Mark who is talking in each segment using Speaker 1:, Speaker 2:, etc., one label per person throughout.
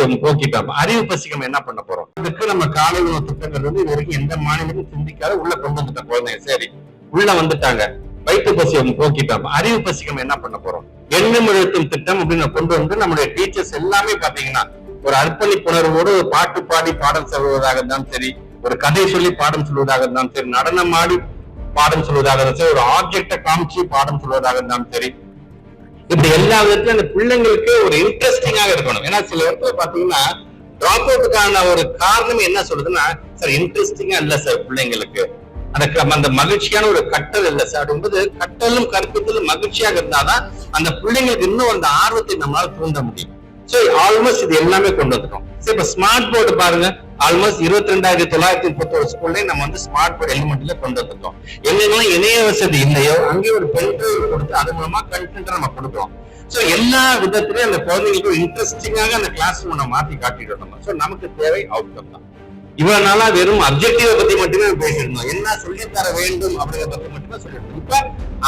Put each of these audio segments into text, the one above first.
Speaker 1: பசி போக்கிட்டோம். அறிவு பசிக்கு நம்ம என்ன பண்ண போறோம்? அதுக்கு நம்ம காலை உணவு திட்டங்கள் இது வரைக்கும் எந்த மாநிலமும் சிந்திக்காத உள்ள கொண்டு வந்துட்டோம் குழந்தைங்க. சரி, உள்ள வந்துட்டாங்க, வயிற்று பசி போக்கிட்டோம். அறிவு பசிக்கு நம்ம என்ன பண்ண போறோம்? எண்ணம் எழுத்தும் திட்டம் அப்படின்னு கொண்டு வந்து நம்மளுடைய டீச்சர்ஸ் எல்லாமே பாத்தீங்கன்னா ஒரு அர்ப்பணிப்புணர்வோடு பாட்டு பாடி பாடம் சொல்வதாக இருந்தாலும் சரி, ஒரு கதை சொல்லி பாடம் சொல்வதாக இருந்தாலும் சரி, நடனம் ஆடி பாடம் சொல்வதாக இருந்தாலும் சரி, ஒரு ஆப்ஜெக்ட காமிச்சு பாடம் சொல்வதாக இருந்தாலும் சரி, இப்படி எல்லா விதத்திலும் அந்த பிள்ளைங்களுக்கு ஒரு இன்ட்ரெஸ்டிங்காக இருக்கணும். ஏன்னா சில இடத்துல பாத்தீங்கன்னா டிராப் அவுட்டுக்கான ஒரு காரணம் என்ன சொல்றதுன்னா, சார் இன்ட்ரெஸ்டிங்கா இல்ல சார் பிள்ளைங்களுக்கு, அந்த மகிழ்ச்சியான ஒரு கட்டல் இல்ல சார் அப்படின்பது. கட்டலும் கற்பித்தலும் மகிழ்ச்சியாக இருந்தாதான் அந்த பிள்ளைங்களுக்கு இன்னும் அந்த ஆர்வத்தை நம்மளால தூண்ட முடியும். சோ ஆல்மோஸ்ட் இது எல்லாமே கொண்டு வந்துட்டோம். சரி, இப்ப ஸ்மார்ட் போர்டு பாருங்க, ஆல்மோஸ்ட் 22,931 ஸ்கூல்லையும் நம்ம வந்து ஸ்மார்ட் போர்டு எலிமெண்ட்ல கொண்டு வந்துட்டோம். எங்கெல்லாம் இணைய வசதி இல்லையோ அங்கே ஒரு பென்ட்ரைவ் கொடுத்து அது மூலமா கண்டென்ட் நம்ம கொடுக்கிறோம். சோ எல்லா விதத்திலயும் அந்த குழந்தைங்களுக்கு இன்ட்ரெஸ்டிங்காக அந்த கிளாஸ் ரூம் நம்ம மாத்தி காட்டிட்டு நம்ம. சோ நமக்கு தேவை அவுட்கம் தான். இவ்வளவு நாளா வெறும் அப்ஜெக்டிவ பத்தி மட்டுமே பேசிருந்தோம், என்ன சொல்லித்தர வேண்டும் அப்படிங்கிற பத்தி மட்டுமே சொல்லிட்டு. இப்ப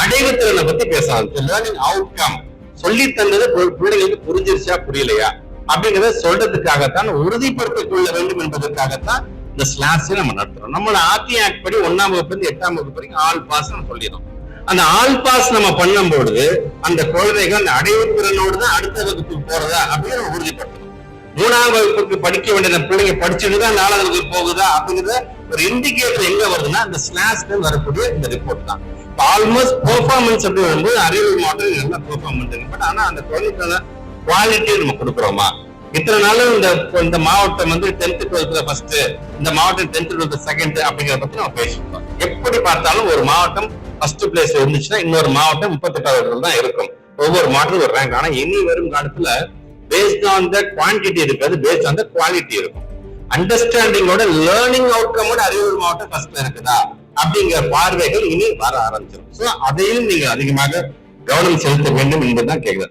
Speaker 1: அடைவு திறனை பத்தி பேச ஆரம்பிச்சு லேர்னிங் அவுட்கம், சொல்லி தந்தது பிள்ளைங்களுக்கு புரிஞ்சிருச்சா புரியலையா அப்படிங்கிறத சொல்றதுக்காகத்தான், உறுதிப்படுத்திக் கொள்ள வேண்டும் என்பதற்காகத்தான் இந்த ஸ்லாஸ் நம்ம நடத்துறோம். நம்மளோட ஆர்டி ஆக்ட் படி 1ஆம் வகுப்பு இருந்து 8ஆம் வகுப்பு வரைக்கும் ஆல் பாஸ் நம்ம சொல்லிடுறோம். அந்த ஆல் பாஸ் நம்ம பண்ணும் பொழுது அந்த குழந்தைகள் அந்த அடைவு திறனோடு தான் அடுத்த வகுப்புக்கு போறதா அப்படின்னு நம்ம உறுதிப்படுத்தணும். 3ஆம் வகுப்புக்கு படிக்க வேண்டிய பிள்ளைங்க படிச்சுட்டுதான் 4ஆம் வகுப்பு போகுதா அப்படிங்கிற ஒரு இண்டிகேட்டர் எங்க வருதுன்னா அந்த ஸ்லாஸ்ல வரக்கூடிய இந்த ரிப்போர்ட் தான். ஆல்மோஸ்ட் பெர்ஃபார்மன்ஸ் அப்படி வரும்போது அறிவியல் மாடல் நல்லா பெர்ஃபார்மன்ஸ் இருக்கு. பட் ஆனா அந்த குழந்தைக்கான குவாலிட்டியை நம்ம கொடுக்குறோமா? இத்தனை நாளும் இந்த மாவட்டம் வந்து 10th 12th ஃபர்ஸ்ட், இந்த மாவட்டம் 10th 12th செகண்ட் அப்படிங்கிறத பத்தி நம்ம பேசிருக்கோம். எப்படி பார்த்தாலும் ஒரு மாவட்டம் ஃபர்ஸ்ட் பிளேஸ் இருந்துச்சுன்னா இன்னொரு மாவட்டம் 38வது தான் இருக்கும். ஒவ்வொரு மாவட்டம் ஒரு ரேங்க். ஆனா இனி வரும் காலத்துல பேஸ்ட் ஆன் த குவான்டிட்டி இருக்காது, பேஸ்ட் ஆன் த குவாலிட்டி இருக்கும். அண்டர்ஸ்டாண்டிங்கோட லேர்னிங் அவுட்கமோட அறிவியல் மாவட்டம் ஃபர்ஸ்ட்ல இருக்குதா அப்படிங்கிற பார்வைகள் இனி வர ஆரம்பிச்சிடும். சோ அதையும் நீங்க அதிகமாக கவனம் செலுத்த வேண்டும் என்பதுதான் கேட்குது.